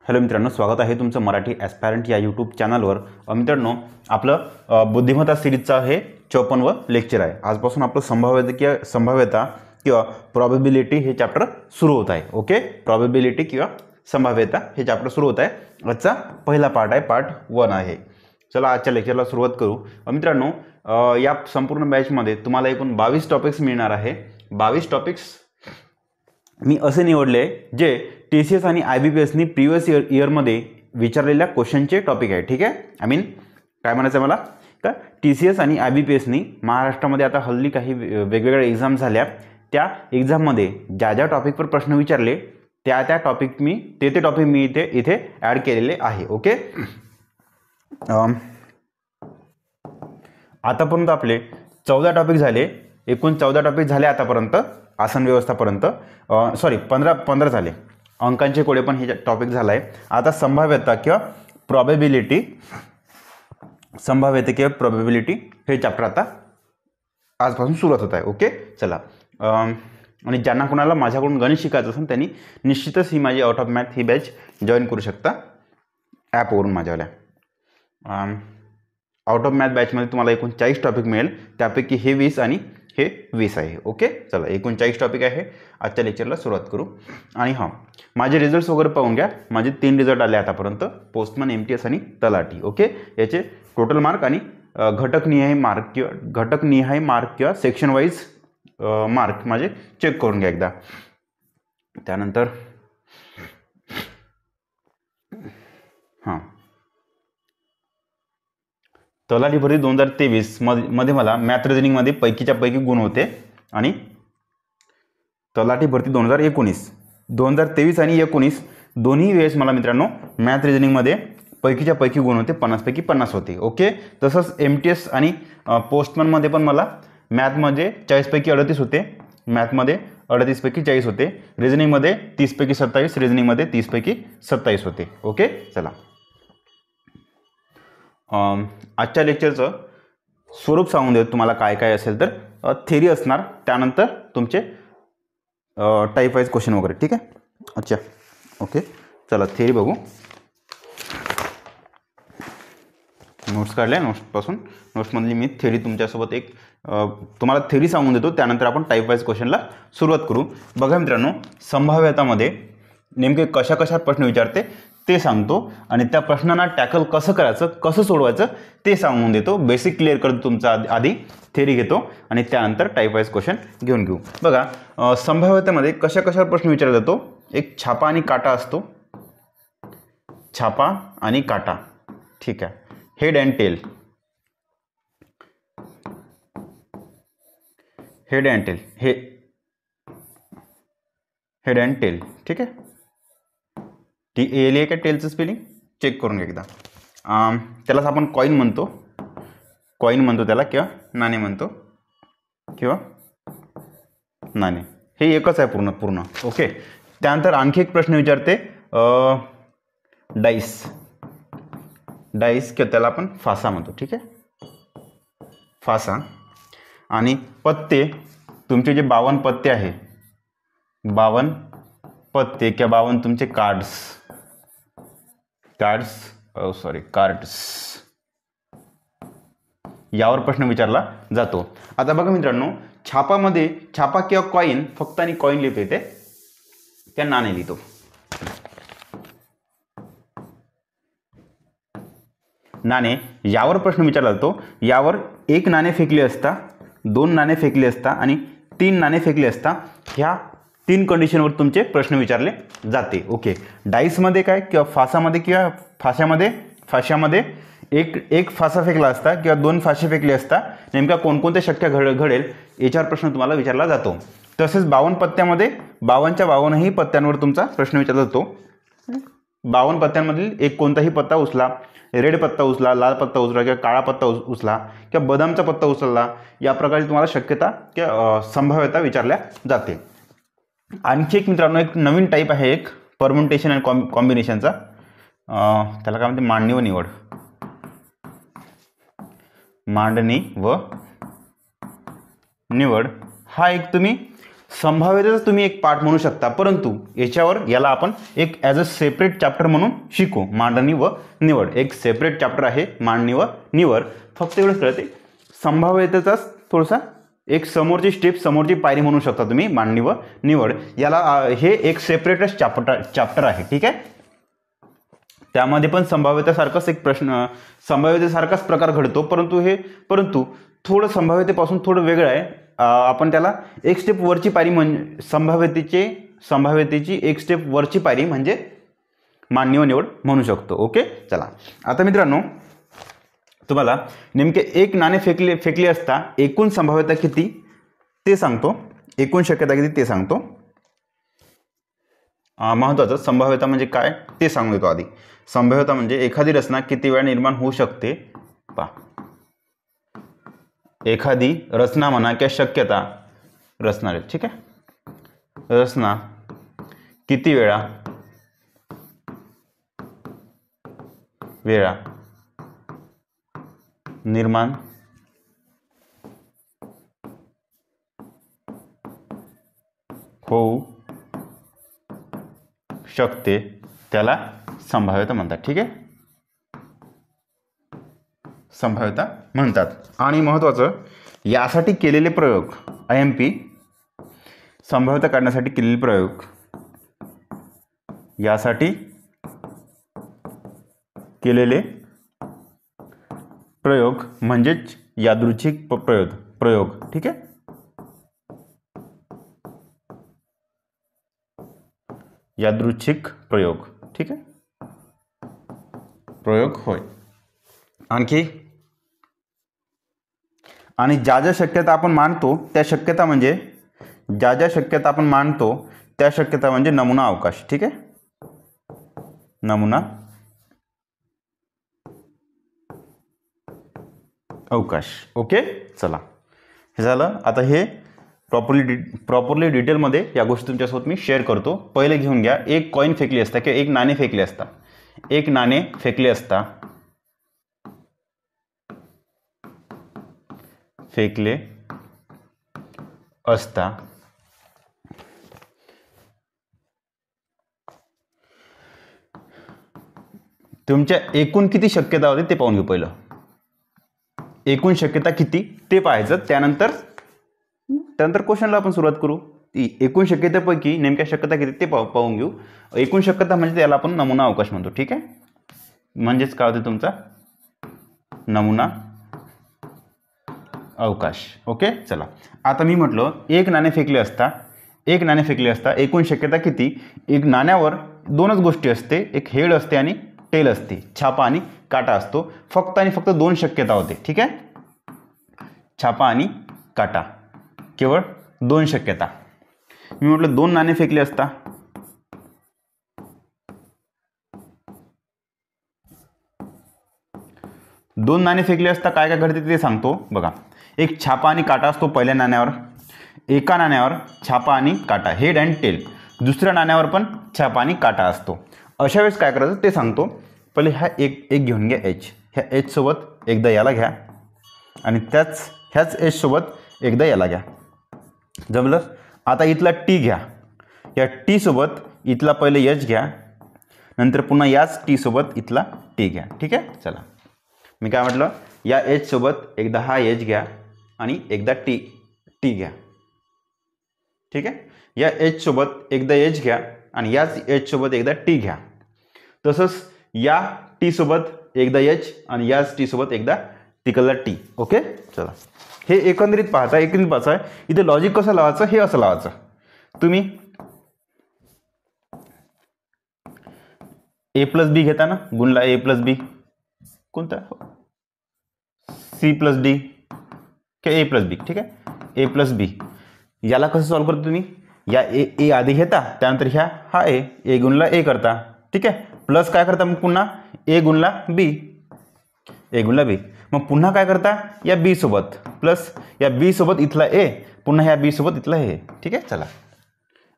Hello मित्रांनो, स्वागत आहे तुमचं मराठी ॲस्पायरंट या यूट्यूब चॅनलवर। मित्रांनो, आपलं बुद्धिमत्ता सिरीजचा हे 54वं लेक्चर आहे। आजपासून आपलं संभाव्यता किंवा प्रॉबॅबिलिटी हे चॅप्टर सुरू होत आहे। ओके, प्रॉबॅबिलिटी किंवा संभाव्यता हे चॅप्टर सुरू होत आहे। आजचा पहिला पार्ट आहे, पार्ट 1 आहे। चला आजच्या लेक्चरला सुरुवात करू। मित्रांनो, या संपूर्ण बॅचमध्ये तुम्हाला एकूण 22 टॉपिक्स मिळणार आहे। 22 टॉपिक्स मी असे निवडले जे TCS आणि IBPSनी प्रीवियस इयरमध्ये विचारलेल्या क्वेश्चनचे टॉपिक आहे। ठीक आहे, काय म्हणायचं मला का TCS आणि IBPSनी महाराष्ट्रामध्ये आता हल्ली काही वेगवेगळ्या एक्झाम झाल्या, त्या एक्झाममध्ये ज्या ज्या टॉपिकवर प्रश्न विचारले त्या टॉपिक मी इथे ॲड केलेले आहे। ओके, आतापर्यंत आपले 14 टॉपिक झाले, एकूण 14 टॉपिक झाले आतापर्यंत आसन व्यवस्थापर्यंत। 15 झाले, अंकांचे कोडे पण हे टॉपिक झाला आहे। आता संभाव्यता किंवा प्रॉबॅबिलिटी हे चॅप्टर आता आजपासून सुरुवात होत आहे। ओके, चला, आणि ज्यांना कोणाला माझ्याकडून गणित शिकायचं असेल त्यांनी निश्चितच ही माझी out of math he batch join करू शकता ॲपवरून माझ्यावाल्या। आउट ऑफ मॅथ बॅचमध्ये तुम्हाला एकूण 40 टॉपिक मिळेल, त्यापैकी हे 20 आणि हे 20 आहे। ओके, चला, एकूण 40 टॉपिक आहे। आजच्या लेक्चरला सुरुवात करू। आणि हां, माझे रिझल्ट्स वगैरे पाहून घ्या। माझे 3 रिझल्ट आले आतापर्यंत, पोस्टमन, MTS आणि तलाठी। ओके, याचे टोटल मार्क आणि घटकनिहाय मार्क किंवा सेक्शन वाईज मार्क माझे चेक करून घ्या एकदा। त्यानंतर हां, तलाठी भरती 2023 मध्ये मला मॅथ रिजनिंगमध्ये पैकीच्या पैकी गुण होते, आणि तलाठी भरती 2023 आणि 19 दोन्ही वेळेस मला मित्रांनो मॅथ रिजनिंगमध्ये पैकीच्या पैकी गुण होते, 50 पैकी 50 होते। ओके, तसंच MTS आणि पोस्टमनमध्ये पण मला मॅथमध्ये 40 पैकी 38 होते, मॅथमध्ये 38 पैकी 40 होते, रिजनिंगमध्ये 30 पैकी 27, रिजनिंगमध्ये 30 पैकी 27 होते। ओके, चला, आजच्या लेक्चरचं स्वरूप सांगून देतो तुम्हाला काय काय असेल तर थेरी असणार, त्यानंतर तुमचे टाईप वाईज क्वेश्चन वगैरे। ठीक आहे, अच्छा, ओके, चला थेरी बघू। नोट्स काढल्या, नोट्समधली मी थेरी तुमच्यासोबत तुम्हाला थेरी सांगून देतो, त्यानंतर आपण टाईप वाईज क्वेश्चनला सुरुवात करू। बघा मित्रांनो, संभाव्यतामध्ये नेमके कशा प्रश्न विचारते ते सांगतो, आणि त्या प्रश्नांना टॅकल कसं करायचं, कसं सोडवायचं ते सांगून देतो। बेसिक क्लिअर करतो तुमचा, आधी थेरी घेतो आणि त्यानंतर टाईप वाईज क्वेश्चन घेऊ। बघा, संभाव्यतेमध्ये कशा प्रश्न विचारला जातो, एक छापा आणि काटा असतो, छापा आणि काटा। ठीक आहे, head and tail, head and tail. ठीक आहे, TAL का टेलचं स्पेलिंग चेक करून घ्या एकदा। त्यालाच आपण कॉईन म्हणतो त्याला, किंवा नाणे म्हणतो, किंवा नाणे, हे एकच आहे पूर्ण। ओके, त्यानंतर आणखी एक प्रश्न विचारते, डाईस किंवा त्याला आपण फासा म्हणतो। ठीक आहे, फासा। आणि पत्ते, तुमचे जे 52 पत्ते आहे, 52 पत्ते किंवा 52 तुमचे कार्ड्स, यावर प्रश्न विचारला जातो। आता बघा मित्रांनो, छापा किंवा कॉईन, फक्त आणि कॉईन लिहितो इथे, त्या नाणे लिहितो। नाणे, यावर प्रश्न विचारला जातो। यावर 1 नाणे फेकले असता, 2 नाणे फेकले असता आणि 3 नाणे फेकले असता, ह्या 3 कंडिशनवर तुमचे प्रश्न विचारले जाते। ओके, डाईसमध्ये काय, किंवा फाशामध्ये एक फासा फेकला असता किंवा 2 फासे फेकले असता, नेमका कोणकोणते शक्य घडेल याच्यावर प्रश्न तुम्हाला विचारला जातो। तसेच 52 पत्त्यामध्ये 52च्या 52ही पत्त्यांवर तुमचा प्रश्न विचारला जातो। 52 पत्त्यांमधील एक कोणताही पत्ता उचला, रेड पत्ता उचला, लाल पत्ता उचला, किंवा काळा पत्ता उचला, किंवा बदामचा पत्ता उचलला, या प्रकारे तुम्हाला शक्यता किंवा संभाव्यता विचारल्या जाते। आणखी एक मित्रांनो, एक नवीन टाईप आहे, एक परम्युटेशन आणि कॉम्बिनेशनचा, त्याला काय म्हणते, मांडणी व निवड। हा एक तुम्ही संभाव्यतेचा तुम्ही एक पार्ट म्हणू शकता, परंतु याला आपण एक ॲज अ सेपरेट चॅप्टर म्हणून शिकू. मांडणी व निवड एक सेपरेट चॅप्टर आहे, मांडणी व निवड. फक्त एवढंच कळते, संभाव्यतेचा थोडासा एक समोरची स्टेप, समोरची पायरी म्हणू शकता तुम्ही, मांडणी व निवड. याला हे एक सेपरेटच चॅप्टर आहे. ठीक आहे. त्यामध्ये पण संभाव्यतेसारखाच एक प्रश्न, संभाव्यतेसारखाच प्रकार घडतो, परंतु थोडं संभाव्यतेपासून थोडं वेगळं आहे. आपण त्याला एक स्टेप वरची पायरी म्हणजे संभाव्यतेची एक स्टेप वरची पायरी म्हणजे मांडणी व निवड म्हणू शकतो. ओके. चला, आता मित्रांनो तुम्हाला नेमके एक नाणे फेकले असता एकूण संभाव्यता किती ते सांगतो, एकूण शक्यता किती ते सांगतो. महत्त्वाचं संभाव्यता म्हणजे काय ते सांगून देतो आधी. संभाव्यता म्हणजे एखादी रचना किती वेळा निर्माण होऊ शकते. पहा, एखादी रचना म्हणा किंवा शक्यता रचना. ठीक आहे. रचना किती वेळा निर्माण होऊ शकते त्याला संभाव्यता म्हणतात. ठीक आहे. संभाव्यता म्हणतात. आणि महत्त्वाचं, यासाठी केलेले प्रयोग, IMP संभाव्यता काढण्यासाठी केलेले प्रयोग, यासाठी केलेले प्रयोग म्हणजेच यादृच्छिक प्रयोग. ठीक आहे. यादृच्छिक प्रयोग. ठीक आहे. प्रयोग होय. आणखी आणि ज्या शक्यता आपण मानतो त्या शक्यता म्हणजे नमुना अवकाश. ठीक आहे. नमुना अवकाश. ओके. चला, हे झालं. आता हे प्रॉपरली डिटेलमध्ये या गोष्टी तुमच्यासोबत मी शेअर करतो. पहिले घेऊन घ्या, एक कॉईन फेकली असता किंवा एक नाणे फेकले असता, तुमच्या एकूण किती शक्यता होते ते पाहून घेऊ. पहिलं एकूण शक्यता किती ते पाहायचं, त्यानंतर क्वेश्चनला आपण सुरुवात करू. एकूण शक्यतेपैकी नेमक्या शक्यता किती ते पाहून घेऊ. एकूण शक्यता म्हणजे त्याला आपण नमुना अवकाश म्हणतो. ठीक आहे. म्हणजेच काय होते तुमचा नमुना अवकाश. ओके. चला, आता मी म्हटलं एक नाणे फेकले असता एकूण शक्यता किती. एक नाण्यावर दोनच गोष्टी असते, एक हेड असते आणि टेल असते, छापा आणि काटा असतो. फक्त आणि फक्त दोन शक्यता होते. ठीक आहे. छापा आणि काटा, केवळ दोन शक्यता. मी म्हटलं दोन नाणे फेकले असता, काय काय घडते ते सांगतो. बघा, एक छापा आणि काटा असतो पहिल्या नाण्यावर, एका नाण्यावर छापा आणि काटा, हेड अँड टेल. दुसऱ्या नाण्यावर पण छापा आणि काटा असतो. अशा वेळेस काय करायचं ते सांगतो. पहिले ह्या एक घेऊन घ्या, एच. ह्या एच सोबत एकदा याला घ्या आणि ह्याच एच सोबत एकदा याला घ्या. जमलं. आता इथला टी घ्या, या टी सोबत इथला पहिले एच घ्या, नंतर पुन्हा याच टी सोबत इथला टी घ्या. ठीक आहे. चला, मी काय म्हटलं, या एच सोबत एकदा हा एच घ्या आणि एकदा टी घ्या. ठीक आहे. या एच सोबत एकदा एच घ्या आणि याच एच सोबत एकदा टी घ्या. तसंच या टी सोबत एकदा एच आणि याच टी सोबत एकदा तिकडला टी. ओके. चला, हे एकंदरीत पाहता. इथे लॉजिक कसं लावायचं, हे असं लावायचं. तुम्ही A+B घेता ना, गुणला A+B, कोणता C+D किंवा A+B. ठीक आहे. A+B याला कसं सॉल्व्ह करता तुम्ही, या ए आधी घेता, त्यानंतर हा ए गुणला ए करता. ठीक आहे. प्लस काय करता मग पुन्हा ए गुणला बी, मग पुन्हा काय करता, या बी सोबत प्लस या बी सोबत इथला ए, पुन्हा ह्या बी सोबत इथला ए. ठीक आहे. चला,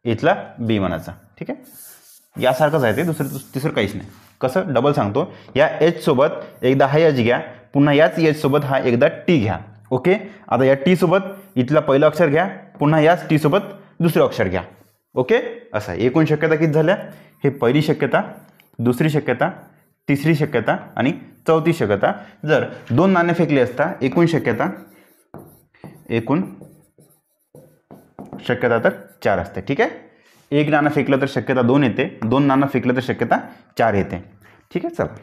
इथला बी म्हणायचा. ठीक आहे. यासारखंच आहे ते, तिसरं काहीच नाही. कसं डबल सांगतो, या एच सोबत एकदा हा एच घ्या, पुन्हा याच एच सोबत हा एकदा टी घ्या. ओके. आता या टी सोबत इथला पहिलं अक्षर घ्या, पुन्हा याच टी सोबत दुसरं अक्षर घ्या. ओके, असं आहे. एकूण शक्यता किती झाल्या? हे पहिली शक्यता, दुसरी शक्यता, तिसरी शक्यता आणि चौथी शक्यता. जर 2 नाणे फेकले असता एकूण शक्यता तर 4 असते. ठीक आहे, 1 नाणं फेकलं तर शक्यता 2 येते, 2 नाणं फेकलं तर शक्यता 4 येते. ठीक आहे, चला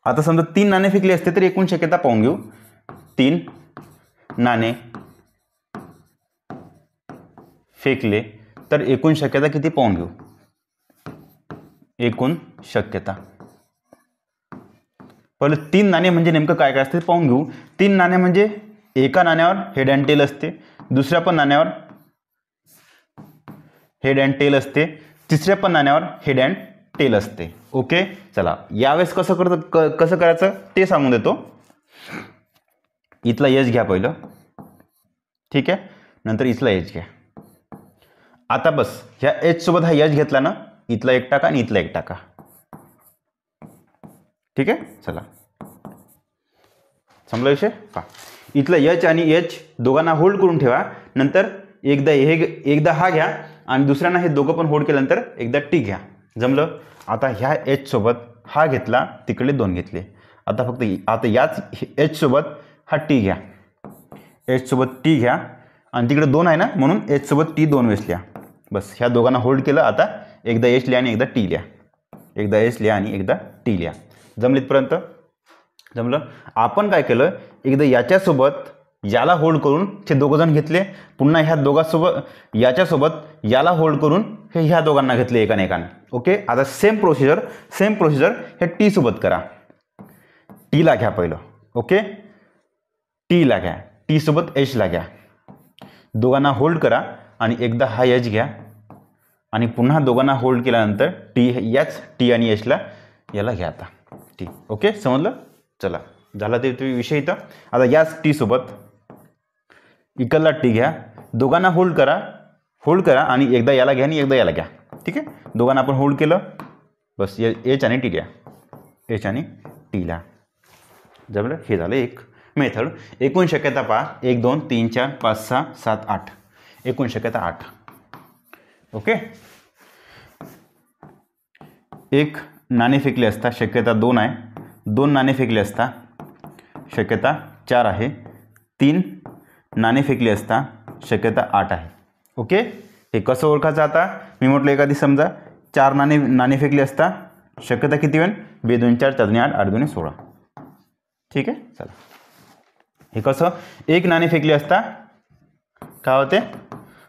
आता समजा 3 नाणे फेकले असते तर एकूण शक्यता पाहून घेऊ. 3 नाणे फेकले तर एकूण शक्यता किती पाहून घेऊ. एकूण शक्यता पहिले 3 नाणे म्हणजे नेमकं काय काय असते पाहून घेऊ. 3 नाणे म्हणजे एका नाण्यावर हेड अँड टेल असते, दुसऱ्या पण नाण्यावर हेड अँड टेल असते, तिसऱ्या पण नाण्यावर हेड अँड टेल असते. ओके, चला यावेळेस कसं करायचं ते सांगून देतो. इथला एज घ्या पहिलं. ठीक आहे, नंतर इथला एज घ्या. आता बस ह्या एज सोबत हा एज घेतला ना, इथला 1 टाका आणि इथला 1 टाका. ठीक आहे, चला समजला विषय. पहा, इथला एच आणि एच दोघांना होल्ड करून ठेवा. नंतर एकदा हा घ्या आणि दुसऱ्यांना हे दोघं पण होल्ड केल्यानंतर एकदा टी घ्या. जमलं. आता ह्या एच सोबत हा घेतला, तिकडे 2 घेतले. आता याच एच सोबत हा टी घ्या, एच सोबत टी घ्या आणि तिकडे 2 आहे ना, म्हणून एच सोबत टी 2 वेळेस लिहा. बस ह्या दोघांना होल्ड केलं. आता एकदा एच लिहा आणि एकदा टी लिहा, एकदा एच लिहा आणि एकदा टी लिहा. जमलीतपर्यंत जमलं. आपण काय केलं, एकदा याच्यासोबत याला होल्ड करून ते दोघं जण घेतले, पुन्हा ह्या दोघांसोबत याच्यासोबत याला होल्ड करून हे ह्या दोघांना घेतले एकाने. ओके, आता सेम प्रोसिजर हे टी सोबत करा. टीला घ्या पहिलं. ओके, टीला घ्या, टी सोबत एचला घ्या, दोघांना होल्ड करा आणि एकदा हा एच घ्या आणि पुन्हा दोघांना होल्ड केल्यानंतर टी आणि एचला याला घ्या. आता टी. ओके, समजलं. चला झाला ते विषय इथं. आता याच टी सोबत इकडला टी घ्या, दोघांना होल्ड करा आणि एकदा याला घ्या आणि एकदा याला घ्या. ठीक आहे, दोघांना आपण होल्ड केलं. बस एच आणि टी घ्या, एच आणि टीला. जमलं. हे झालं एक मेथड. एकूण शक्यता पहा, 1 2 3 4 5 6 7 8. एकूण शक्यता 8. ओके, 1 नाणे फेकले असता शक्यता 2 आहे, 2 नाणे फेकले असता शक्यता 4 आहे, 3 नाणे फेकले असता शक्यता 8 आहे. ओके, हे कसं ओळखायचं आता? मी म्हटलं एखादी समजा 4 नाणे फेकले असता शक्यता किती होईल? 2 2 4 4 2 8 8 2 16. ठीक आहे, चला हे कसं? 1 नाणे फेकले असता काय होते?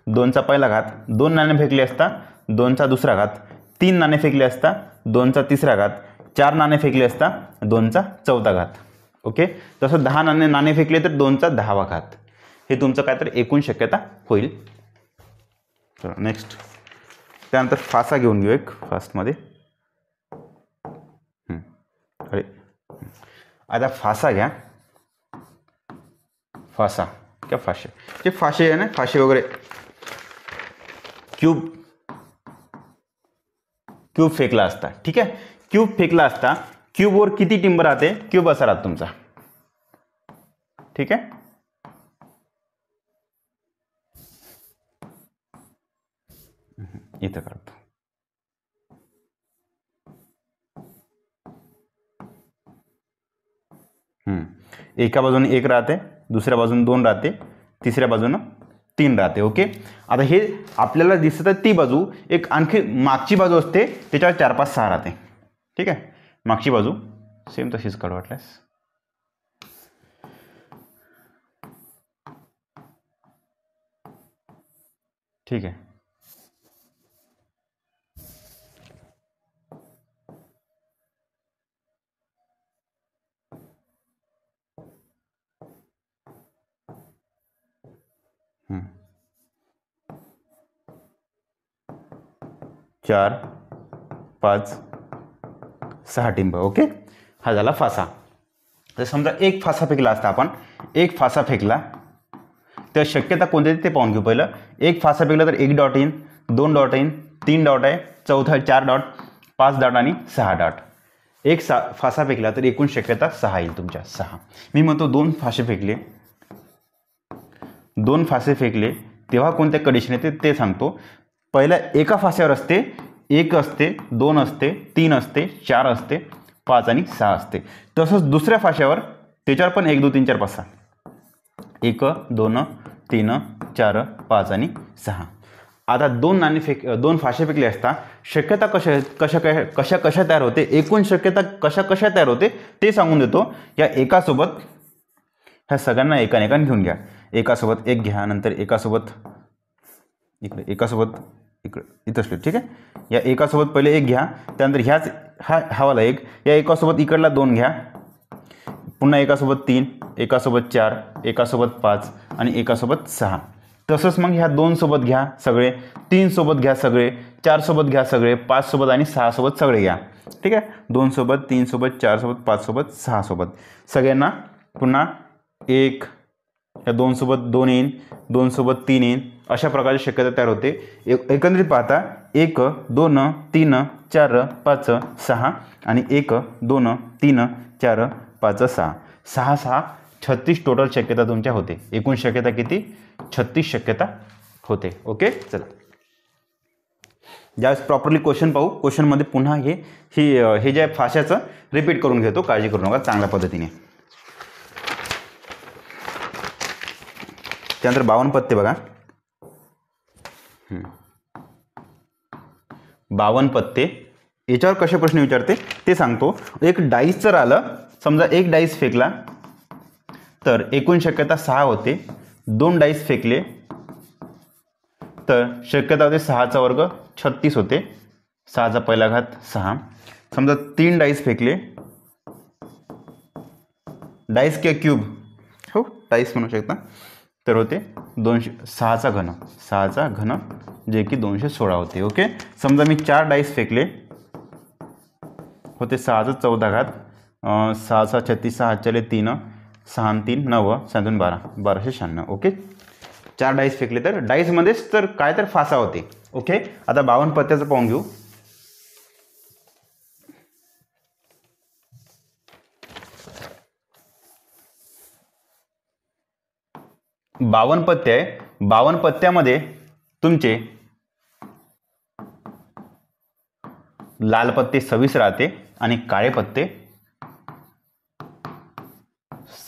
2चा पहिला घात, 2 नाणे फेकले असता 2चा दुसरा घात, 3 नाणे फेकले असता 2चा तिसरा घात, 4 नाणे फेकले असता 2चा चौथा घात. ओके, तसं 10 नाणे फेकले तर 2चा 10वा घात. हे तुमचं काय तर एकूण शक्यता होईल. चला नेक्स्ट. त्यानंतर फासा घेऊन घेऊ एक फास्टमध्ये. अरे आता फासा घ्या. फासा क्या फाशे, जे फाशे आहे ना, फाशे वगैरे क्यूब फेकला असता. ठीक आहे, क्यूब फेकला असता, क्यूबवर किती टिंब राहते? क्यूब असा राहतो तुमचा. ठीक आहे, इथं करतो. एका बाजूने 1 राहते, दुसऱ्या बाजूने 2 राहते, तिसऱ्या बाजूने 3 राहते. ओके, आता हे आपल्याला दिसत आहे ती बाजू. एक आणखी मागची बाजू असते, त्याच्यावर 4 5 6 राहते. ठीक आहे, मागची बाजू सेम तशीच काढू वाटल्यास. ठीक आहे, चार 5 6 टिंब. ओके, हा झाला फासा. तर समजा 1 फासा फेकला असता आपण, 1 फासा फेकला तर शक्यता कोणती ते पाहून घेऊ. पहिलं 1 फासा फेकला तर 1 डॉट येईन, 2 डॉट येईन, 3 डॉट आहे, चौथा 4 डॉट, 5 डॉट आणि 6 डॉट. 1 फासा फेकला तर एकूण शक्यता 6 येईल तुमच्या. 6. मी म्हणतो 2 फासे फेकले, 2 फासे फेकले तेव्हा कोणत्या कंडिशन येते ते सांगतो. पहिल्या एका फाश्यावर असते 1 असते, 2 असते, 3 असते, 4 असते, 5 आणि 6 असते. तसंच दुसऱ्या फाश्यावर त्याच्यावर पण 1 2 3 4 5 6 1 2 3 4 5 आणि 6. आता दोन फाशे फेकले असता शक्यता कशा तयार होते, एकूण शक्यता कशा तयार होते ते सांगून देतो. या एकासोबत ह्या सगळ्यांना एकान घेऊन घ्या. एकासोबत एक घ्या, नंतर एकासोबत इकडे इथं असले, ठीक आहे. या एकासोबत पहिले एक घ्या, त्यानंतर ह्याच हावाला एक, या एकासोबत इकडला 2 घ्या, पुन्हा एकासोबत 3, एकासोबत 4, एकासोबत 5 आणि एकासोबत 6. तसंच मग ह्या 2 सोबत घ्या सगळे, 3 सोबत घ्या सगळे, 4 सोबत घ्या सगळे, 5 सोबत आणि 6 सोबत सगळे घ्या, ठीक आहे. 2 सोबत, 3 सोबत, 4 सोबत, 5 सोबत, 6 सोबत सगळ्यांना पुन्हा 1, या 2 सोबत 2 येईन, 2 सोबत 3 येईन, अशा प्रकारची शक्यता तयार होते. एकंदरीत पाहता 1 2 3 4 5 6 आणि 1 2 3 4 5 6 6 6 36 टोटल शक्यता तुमच्या होते. एकूण शक्यता किती? 36 शक्यता होते. ओके, चला ज्यावेळेस प्रॉपरली क्वेश्चन पाहू, क्वेश्चनमध्ये पुन्हा हे जे फाश्याचं रिपीट करून घेतो, काळजी करू नका, चांगल्या पद्धतीने. त्यानंतर 52 पत्ते बघा. 52 पत्ते याच्यावर कसे प्रश्न विचारते ते सांगतो. एक डाईस जर आलं, समजा एक डाईस फेकला तर एकूण शक्यता 6 होते. 2 डाईस फेकले तर शक्यता होते 6चा वर्ग 36 होते. 6चा पहिला घात 6. समजा 3 डाईस फेकले, डाईस किंवा क्यूब, हो डाईस म्हणू शकता, तर होते 6चा घन, 6चा घन जे की 216 होते. ओके, समजा मी 4 डाईस फेकले, होते 6चा 14 घात, 6चा 36, 6 चले 3, 6 3 9, 7 12, 1296. ओके, 4 डाईस फेकले तर डाईसमध्येच तर काय तर फासा होते. ओके, आता 52 पत्त्याचं पाहून घेऊ. बावन्न पत्ते आहे. 52 पत्त्यामध्ये तुमचे लाल पत्ते 26 राहते आणि काळे पत्ते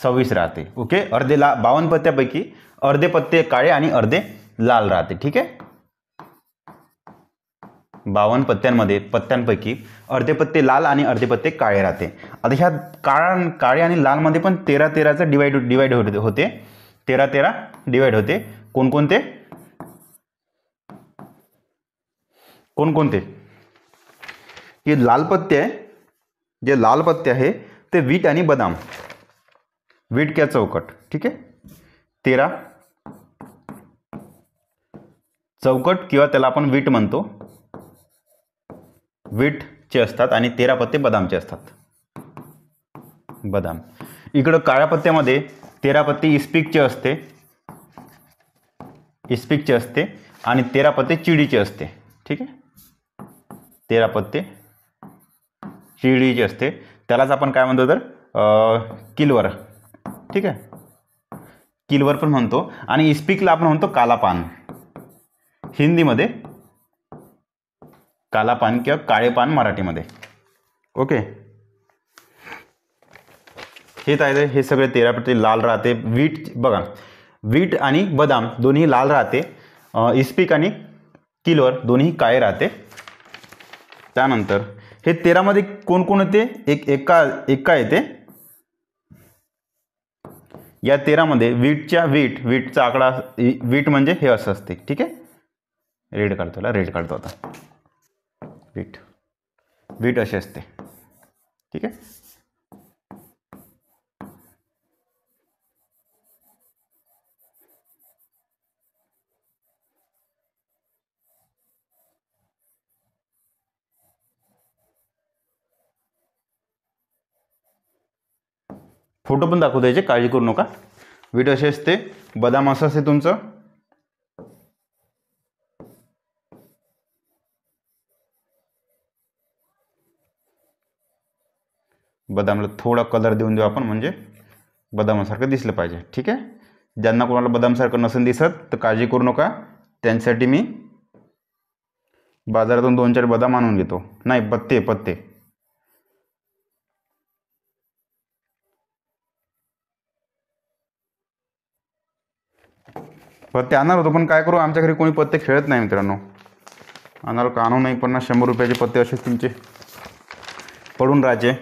26 राहते. ओके, 52 पत्त्यापैकी अर्धे पत्ते काळे आणि अर्धे लाल राहते. ठीक आहे, 52 पत्त्यांपैकी अर्धे पत्ते लाल आणि अर्धे पत्ते काळे राहते. आता ह्या काळे आणि लालमध्ये पण 13-13चं डिवाइड होते. 13-13 डिवाइड होते. कोणकोणते? हे लाल पत्ते आहे, जे लाल पत्ते आहे ते वीट आणि बदाम, वीट किंवा चौकट. ठीक आहे, 13 चौकट किंवा त्याला आपण वीट म्हणतो, वीटचे असतात आणि 13 पत्ते बदामचे असतात. बदाम. इकडं काळ्या पत्त्यामध्ये 13 पत्ते इस्पिकचे असते आणि 13 पत्ते चिडीचे असते. ठीक आहे, 13 पत्ते चिडीचे असते, त्यालाच आपण काय म्हणतो तर किलवर. ठीक आहे, किलवर पण म्हणतो. आणि इस्पिकला आपण म्हणतो काला पान, हिंदीमध्ये काला पान किंवा काळे पान मराठीमध्ये. ओके, हे सगळे 13 पत्ते लाल राहते. वीट बघा, वीट आणि बदाम दोन्ही लाल राहते. इस्पिक आणि किलवर दोन्ही काळे राहते. त्यानंतर हे 13 मध्ये कोण येते? एका येते. या 13 मध्ये वीटचा आकडा, वीट म्हणजे हे असं असते. ठीक आहे, रेड काढतो आता. वीट असे असते. ठीक आहे, फोटो पण दाखवू द्यायचे, काळजी करू नका. वीट असे असते, बदाम असं असते तुमचं. बदामला थोडा कलर देऊन देऊ आपण, म्हणजे बदामासारखं दिसलं पाहिजे. ठीक आहे, ज्यांना कोणाला बदामसारखं नसेल दिसत तर काळजी करू नका, त्यांच्यासाठी मी बाजारातून 2-4 बदाम आणून घेतो. नाही, पत्ते पत्ते. पत्ते आणणार होतो पण काय करू, आमच्या घरी कोणी पत्ते खेळत नाही मित्रांनो. आणणार का आणू नाही, 50-100 रुपयाचे पत्ते असे तुमचे पडून राहायचे.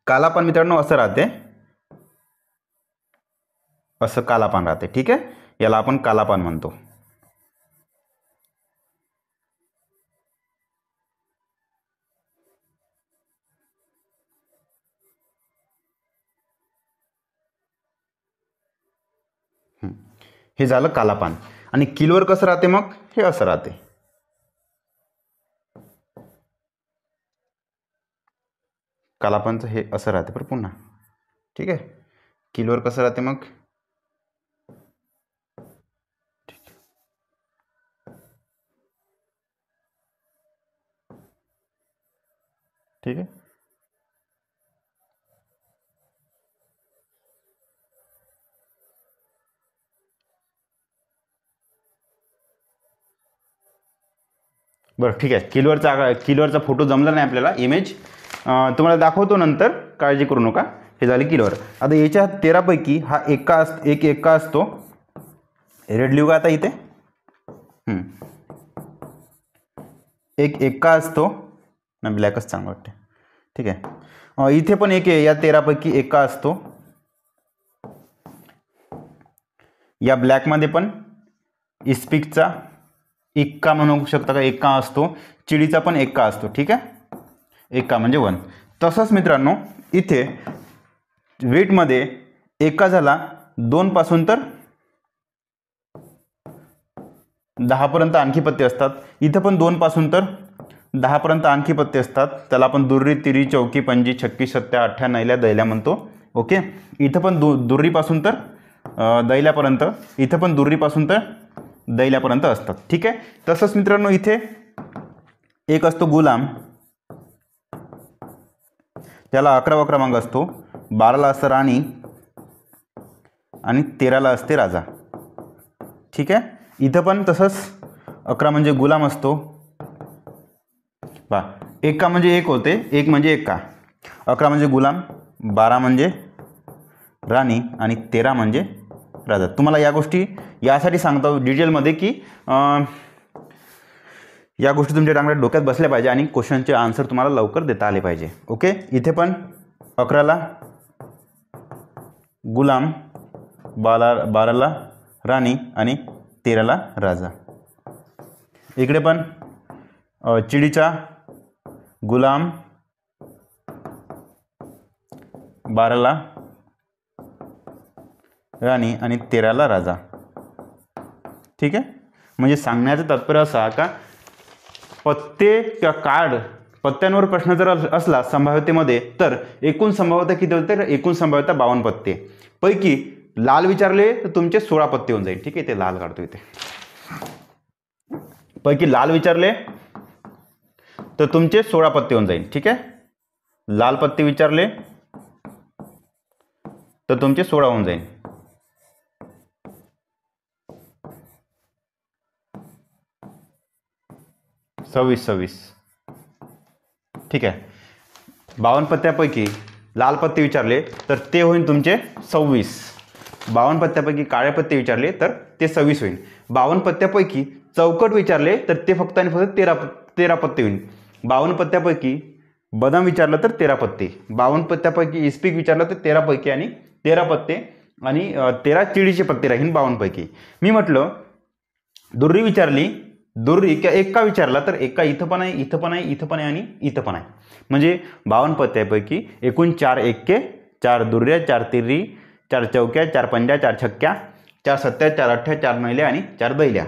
कालापान मित्रांनो असं राहते, असं कालापान राहते. ठीक आहे, याला आपण कालापान म्हणतो. हे झालं कालापान. आणि किलोवर कसं राहते मग, हे असं राहते. कालापानचं हे असं राहते बरं पुन्हा. ठीक आहे, किलोवर कसं राहते मग, ठीक आहे. बरं ठीक आहे, किलोवरचा फोटो जमला नाही आपल्याला, इमेज तुम्हाला दाखवतो नंतर, काळजी करू नका. हे झाले किलोवर. आता याच्या 13 पैकी हा एक एक्का असतो. रेड लिहू का आता इथे, एक एक्का असतो ना, ब्लॅकच चांगलं वाटते. ठीक आहे, इथे पण एक या 13 पैकी एक्का असतो. या ब्लॅकमध्ये पण इस्पिकचा एक्का म्हणू शकता का, एक्का असतो. चिडीचा पण एक्का असतो. ठीक आहे, एक्का म्हणजे 1. तसंच मित्रांनो इथे वेटमध्ये एक्का झाला 2 पासून तर 10 पर्यंत आणखी पत्ते असतात. इथं पण 2 पासून तर 10 पर्यंत आणखी पत्ते असतात. त्याला आपण दुर्री, तिरी, चौकी, पंजी, छक्की, सत्या, अठ्ठ्या, नैल्या, दैल्या म्हणतो. ओके, इथं पण दुर्रीपासून तर दैल्यापर्यंत, इथं पण दुर्रीपासून तर दैल्यापर्यंत असतात. ठीक आहे. तसंच मित्रांनो इथे एक असतो गुलाम, त्याला 11 क्रमांक असतो. 12ला असतं राणी आणि 13ला असते राजा. ठीक आहे, इथं पण तसंच 11 म्हणजे गुलाम असतो. बा एक्का म्हणजे 1 होते, 1 म्हणजे एक्का. 11 म्हणजे गुलाम, 12 म्हणजे राणी आणि 13 म्हणजे राजा. तुम्हाला या गोष्टी यासाठी सांगतो डिटेलमध्ये की या गोष्टी तुमच्या चांगल्या डोक्यात बसल्या पाहिजे आणि क्वेश्चनचे आन्सर तुम्हाला लवकर देता आले पाहिजे. ओके, इथे पण 11ला गुलाम, 12ला राणी आणि 13ला राजा. इकडे पण चिडीचा गुलाम, 12ला राणी आणि 13ला राजा. ठीक आहे, म्हणजे सांगण्याचं तात्पर्य असा का पत्ते किंवा कार्ड, पत्त्यांवर प्रश्न जर असला संभाव्यतेमध्ये तर एकूण संभाव्यता किती होते, तर एकूण संभाव्यता 52 पत्ते पैकी लाल विचारले तर तुमचे 16 पत्ते होऊन जाईल. ठीक आहे, ते लाल काढतो इथे. पैकी लाल विचारले तर तुमचे 16 पत्ते होऊन जाईल. ठीक आहे, लाल पत्ते विचारले तर तुमचे 16 होऊन जाईल. सव्वीस. ठीक आहे, 52 पत्त्यापैकी लाल पत्ते विचारले तर ते होईल तुमचे 26. 52 पत्त्यापैकी काळे पत्ते विचारले तर ते 26 होईल. 52 पत्त्यापैकी चौकट विचारले तर ते फक्त आणि फक्त 13 पत्ते होईल. 52 पत्त्यापैकी बदाम विचारलं तर 13 पत्ते. 52 पत्त्यापैकी इस्पिक विचारलं तर 13 पैकी आणि 13 पत्ते आणि 13 चिडीचे पत्ते राहील 52 पैकी. मी म्हटलं दुर्री विचारली, दुर्री किंवा एक्का विचारला तर एक्का इथं पण आहे, इथं पण आहे, इथं पण आहे आणि इथं पण आहे. म्हणजे 52 पत्त्यापैकी एकूण 4 एक्के, 4 दुर्ऱ्या, 4 तिरी, 4 चौक्या, 4 पंजा, 4 छक्क्या, 4 सत्त्या, 4 अठ्ठ्या, 4 नैल्या आणि 4 दैल्या.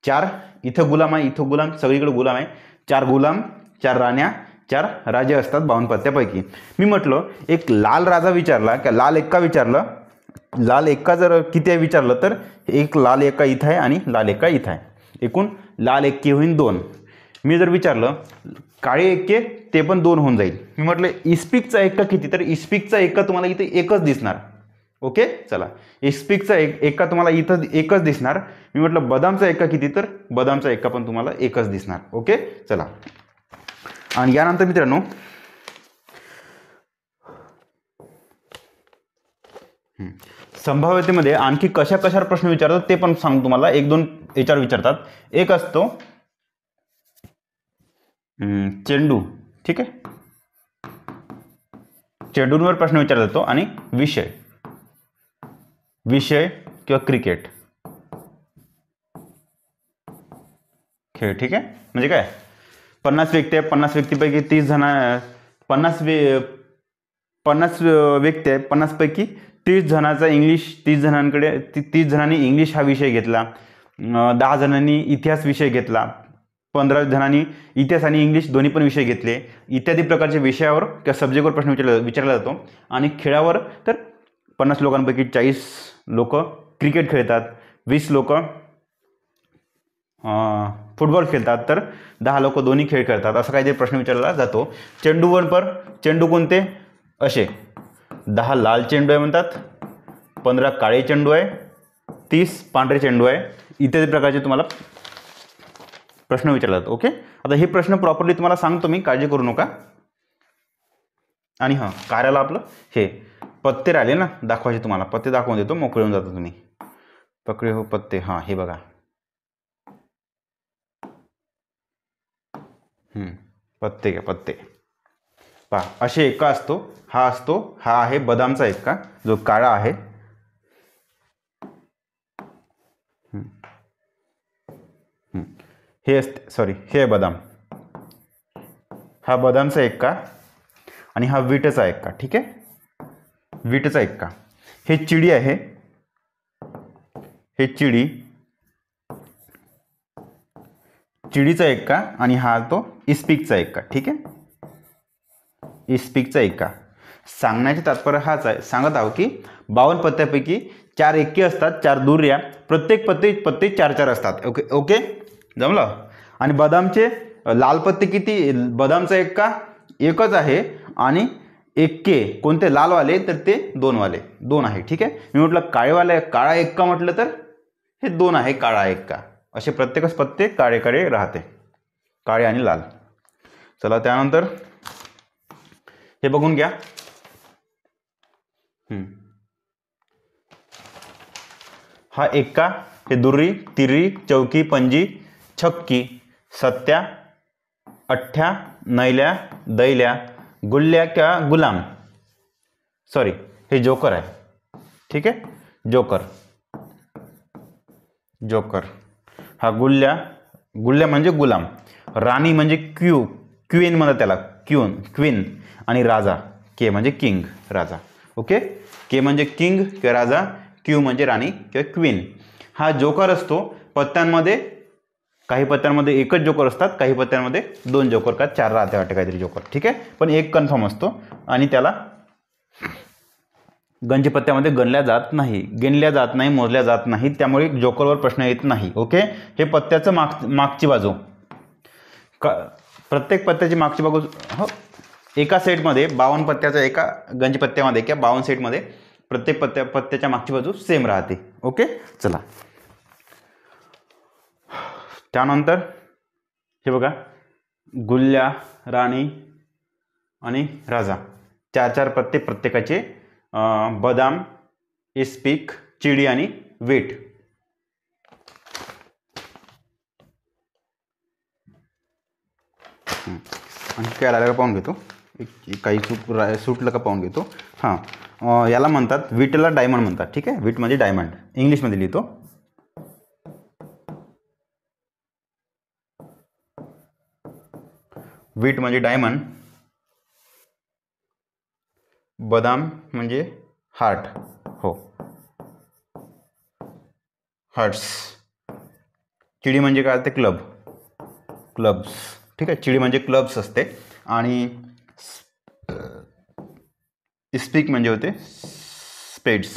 4 इथं गुलाम आहे, इथं गुलाम, सगळीकडे गुलाम आहे. 4 गुलाम, 4 राण्या, 4 राजे असतात 52 पत्त्यापैकी. मी म्हटलं एक लाल राजा विचारला किंवा लाल एक्का विचारलं, लाल एक्का जर किती आहे विचारलं तर एक लाल एक्का इथं आहे आणि लाल एक्का इथं आहे. एकूण लाल एक्के होईल 2. मी जर विचारलं काळे एक्के ते पण 2 होऊन जाईल. मी म्हटलं इस्पिकचा एक्का किती, तर इस्पिकचा एक्का तुम्हाला इथे एकच दिसणार. ओके चला, स्पीकचा एक्का तुम्हाला इथं एकच दिसणार. मी म्हटलं बदामचा एक्का किती, तर बदामचा एक्का पण तुम्हाला एकच दिसणार. ओके चला, आणि यानंतर मित्रांनो संभाव्यतेमध्ये आणखी कशा कशावर प्रश्न विचारतात ते पण सांगतो तुम्हाला. एक दोन याच्यावर विचारतात. एक असतो चेंडू, ठीक आहे, चेंडूंवर प्रश्न विचारला जातो. आणि विषय किंवा क्रिकेट खेळ, ठीक आहे. म्हणजे काय, 50 व्यक्ती आहे, 50 व्यक्तीपैकी 30 जण, 50 व्यक्ती आहे, 50 पैकी 30 जणांचा इंग्लिश, 30 जणांकडे 30 जणांनी इंग्लिश हा विषय घेतला, 10 जणांनी इतिहास विषय घेतला, 15 जणांनी इतिहास आणि इंग्लिश दोन्ही पण विषय घेतले, इत्यादी प्रकारच्या विषयावर किंवा सब्जेक्टवर प्रश्न विचारला जातो. आणि खेळावर तर 50 लोकांपैकी 40 लोक क्रिकेट खेळतात, 20 लोक फुटबॉल खेळतात, तर 10 लोक दोन्ही खेळ खेळतात. असा काहीतरी प्रश्न विचारला जातो. चेंडूवर पर चेंडू कोणते, असे 10 लाल चेंडू आहे म्हणतात, 15 काळे चेंडू आहे, 30 पांढरे चेंडू आहे, इत्यादी प्रकारचे तुम्हाला प्रश्न विचारले जातात. ओके, आता हे प्रश्न प्रॉपरली तुम्हाला सांगतो मी, काळजी करू नका. आणि हां, कार्याला आपलं हे पत्ते राहिले ना दाखवायचे, तुम्हाला पत्ते दाखवून देतो, मोकळे होऊन जातो तुम्ही. पकडे हो पत्ते, हां हे बघा, पत्ते घ्या, पत्ते पहा, असे एक्का असतो. हा असतो, हा आहे बदामचा एक्का जो काळा आहे. हे असते, सॉरी हे आहे बदाम, हा बदामचा एक्का, आणि हा वीटचा एक्का, ठीक आहे, वीटचा एक्का. हे चिडी आहे, हे चिडीचा एक्का, आणि हा तो इस्पिकचा एक्का, ठीक आहे, इस्पिकचा एक्का. सांगण्याचे तात्पर्य हाच आहे, सांगत आहो की 52 पत्त्यापैकी 4 एक्के असतात, 4 दुर्या, प्रत्येक पत्ते 4-4 असतात. ओके ओके जमलं. आणि बदामचे लाल पत्ते किती, बदामचा एक्का एकच आहे, आणि एक्के कोणते लालवाले, तर ते 2 आहे, ठीक आहे. मी म्हटलं काळा एक्का म्हटलं तर हे 2 आहे काळा एक्का. असे प्रत्येकच पत्ते काळे काळे राहते, काळे आणि लाल. चला, त्यानंतर हे बघून घ्या. हा एक्का, हे दुर्री, तिर्री, चौकी, पंजी, छक्की, सत्या, अठ्ठ्या, नैल्या, दैल्या, गुल्ल्या किंवा गुलाम, सॉरी हे जोकर आहे, ठीक आहे, जोकर. हा गुल्ल्या म्हणजे गुलाम, राणी म्हणजे क्वीन म्हणतात त्याला, क्वीन, आणि राजा के म्हणजे किंग, राजा. ओके, के म्हणजे किंग किंवा राजा, क्यू म्हणजे राणी किंवा क्वीन. हा जोकर असतो पत्त्यांमध्ये, काही पत्त्यांमध्ये एकच जोकर असतात, काही पत्त्यांमध्ये 2 जोकर का 4 राहते वाटते काहीतरी जोकर, ठीक आहे, पण एक कन्फर्म असतो. आणि त्याला गंजी पत्त्यामध्ये गिनल्या जात नाही, मोजल्या जात नाही, त्यामुळे जोकरवर प्रश्न येत नाही. ओके, हे पत्त्याचं मागची बाजू, प्रत्येक पत्त्याची मागची बाजू, हो, एका सेटमध्ये 52 पत्त्याचा एका गंजी पत्त्यामध्ये किंवा 52 सेटमध्ये प्रत्येक पत्त्याच्या मागची बाजू सेम राहते. ओके चला, त्यानंतर हे बघा, गुल्ल्या, राणी आणि राजा, 4-4 पत्ते प्रत्येकाचे, बदाम, इस्पिक, चिडी आणि वीट. आणि काय राहिलं का पाहून घेतो, काही सुटलं का पाहून घेतो. हां, याला म्हणतात, वीटला डायमंड म्हणतात, ठीक आहे, वीट म्हणजे डायमंड, इंग्लिशमध्ये लिहितो. वीट म्हणजे डायमंड, बदाम म्हणजे हार्ट, हो हार्ट्स, चिडी म्हणजे काय असते, क्लब्स, ठीक आहे, चिडी म्हणजे क्लब्स असते. आणि इस्पिक म्हणजे होते स्पेड्स,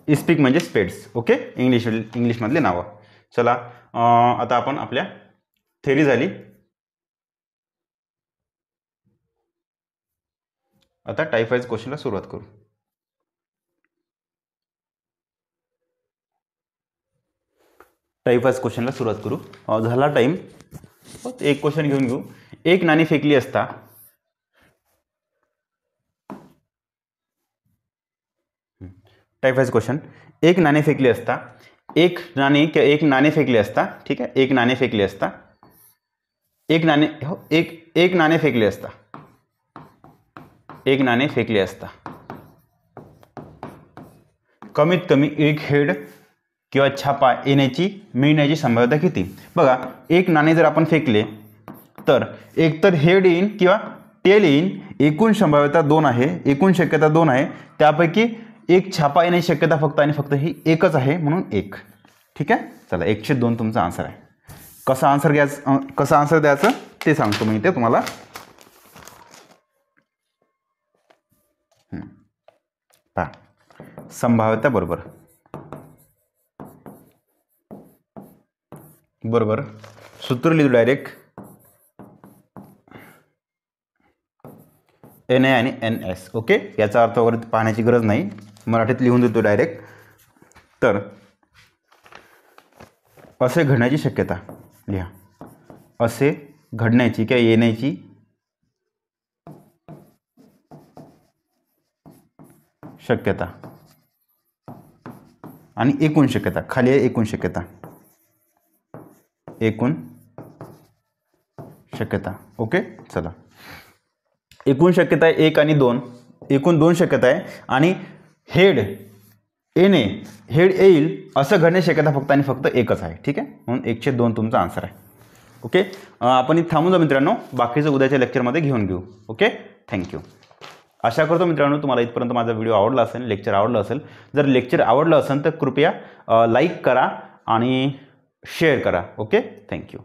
इस्पिक म्हणजे स्पेड्स. ओके, इंग्लिशमधले नावं. चला, आता आपण आपल्या थेरी झाली, आता टाइप वाईज क्वेश्चनला सुरुवात करू. टाईप वाईज क्वेश्चनला सुरुवात करू. झाला टाईम. एक क्वेश्चन घेऊन घेऊ. एक नाणी फेकली असता टाईप वाईज क्वेश्चन. एक नाणे फेकले असता, एक नाणे फेकले असता, ठीक आहे, एक नाणे फेकले असता, एक नाणे एक नाणे फेकले असता, एक नाणे फेकले असता कमीत कमी एक हेड किंवा छापा मिळण्याची संभाव्यता किती. बघा, एक नाणे जर आपण फेकले तर एकतर हेड येईन किंवा टेल येईन. एकूण संभाव्यता 2 आहे, एकूण शक्यता 2 आहे. त्यापैकी एक छापा येण्याची शक्यता फक्त आणि फक्त ही एकच आहे, म्हणून 1. ठीक आहे. चला, 102 तुमचा आन्सर आहे. कसं आन्सर द्यायचं ते सांगतो मी इथे तुम्हाला. पहा, संभाव्यता बरोबर सूत्र लिहू डायरेक्ट. NA आणि NS. ओके, याचा अर्थ वगैरे पाहण्याची गरज नाही, मराठीत लिहून देतो डायरेक्ट. तर असे घडण्याची शक्यता लिहा. असे घडण्याची किंवा येण्याची शक्यता आणि एकूण शक्यता. खाली आहे एकूण शक्यता. एकूण शक्यता. ओके, चला. एकूण शक्यता आहे 1 आणि 2. एकूण 2 शक्यता आहे आणि हेड येईल असं घडण्याची शक्यता फक्त आणि फक्त एकच आहे. ठीक आहे, म्हणून 102 तुमचा आन्सर आहे. ओके, आपण इथे थांबून जा मित्रांनो. बाकीचं उद्याच्या लेक्चरमध्ये घेऊन घेऊ. Okay, thank you. आशा करतो मित्रांनो तुम्हाला इथपर्यंत माझा व्हिडिओ आवडला असेल, लेक्चर आवडलं असेल. जर लेक्चर आवडलं असेल तर कृपया लाईक करा आणि शेअर करा. Okay, thank you.